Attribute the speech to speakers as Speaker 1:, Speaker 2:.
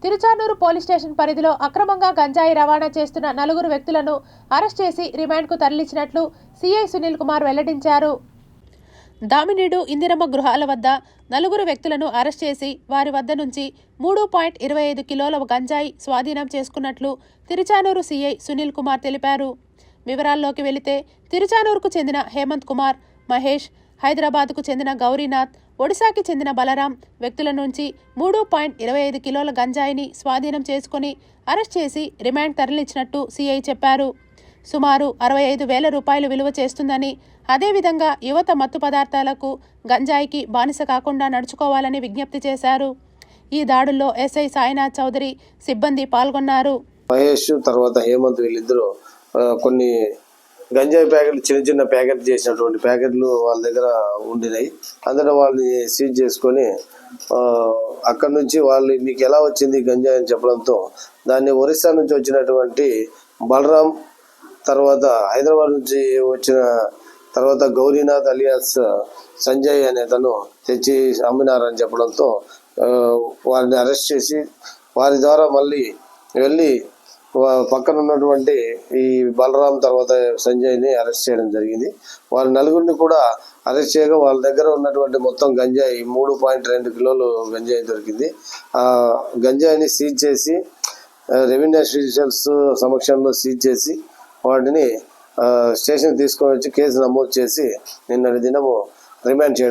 Speaker 1: Tiruchanur police station పరిధిలో అక్రమంగా గంజాయి రవాణా చేస్తున్న 4 వ్యక్తులను అరెస్ట్ చేసి రిమాండ్కు తరలించినట్లు సిఐ సునీల్ కుమార్ వెల్లడించారు. దామినీడు ఇందిరమ్మ గృహాల వద్ద 4 వ్యక్తులను అరెస్ట్ చేసి వారి వద్ద నుంచి 3.25 కిలోల గంజాయి స్వాధీనం చేసుకున్నట్లు తిరుచానూరు సిఐ సునీల్ కుమార్ తెలిపారు. వివరాల్లోకి వెళితే తిరుచానూరుకు చెందిన హేమంత్ కుమార్, మహేష్, హైదరాబాద్కు చెందిన గౌరీనాథ్, ఒడిశాకి చెందిన బలరాం వ్యక్తుల నుంచి 3.25 కిలోల గంజాయిని స్వాధీనం చేసుకుని అరెస్ట్ చేసి రిమాండ్ తరలించినట్టు సిఐ చెప్పారు. సుమారు 65,000 రూపాయలు విలువ చేస్తుందని, అదేవిధంగా యువత మత్తు పదార్థాలకు, గంజాయికి బానిస కాకుండా నడుచుకోవాలని విజ్ఞప్తి చేశారు. ఈ దాడుల్లో ఎస్ఐ సాయినాథ్ చౌదరి, సిబ్బంది పాల్గొన్నారు.
Speaker 2: మహేష్ తర్వాత హేమంత్ వీళ్ళిద్దరూ కొన్ని గంజాయి ప్యాకెట్లు చిన్న ప్యాకెట్ చేసినటువంటి ప్యాకెట్లు వాళ్ళ దగ్గర ఉండినాయి. అందులో వాళ్ళని సీజ్ చేసుకొని అక్కడ నుంచి వాళ్ళు మీకు ఎలా వచ్చింది గంజాయి అని చెప్పడంతో దాన్ని ఒరిస్సా నుంచి వచ్చినటువంటి బలరాం, తర్వాత హైదరాబాద్ నుంచి వచ్చిన తర్వాత గౌరీనాథ్ అలియాస్ సంజయ్ అనే తను తెచ్చి అమ్మినారని చెప్పడంతో వారిని అరెస్ట్ చేసి వారి ద్వారా మళ్ళీ వెళ్ళి పక్కన ఉన్నటువంటి ఈ బలరాం తర్వాత సంజయ్ని అరెస్ట్ చేయడం జరిగింది. వాళ్ళ 4 కూడా అరెస్ట్ చేయగా వాళ్ళ దగ్గర ఉన్నటువంటి మొత్తం గంజాయి 3.2 కిలోలు గంజాయి దొరికింది. ఆ గంజాయిని సీజ్ చేసి రెవెన్యూ అఫీషియల్స్ సమక్షంలో సీజ్ చేసి వాటిని స్టేషన్ తీసుకొని వచ్చి కేసు నమోదు చేసి నిన్నటి దినము రిమాండ్ చేయడం.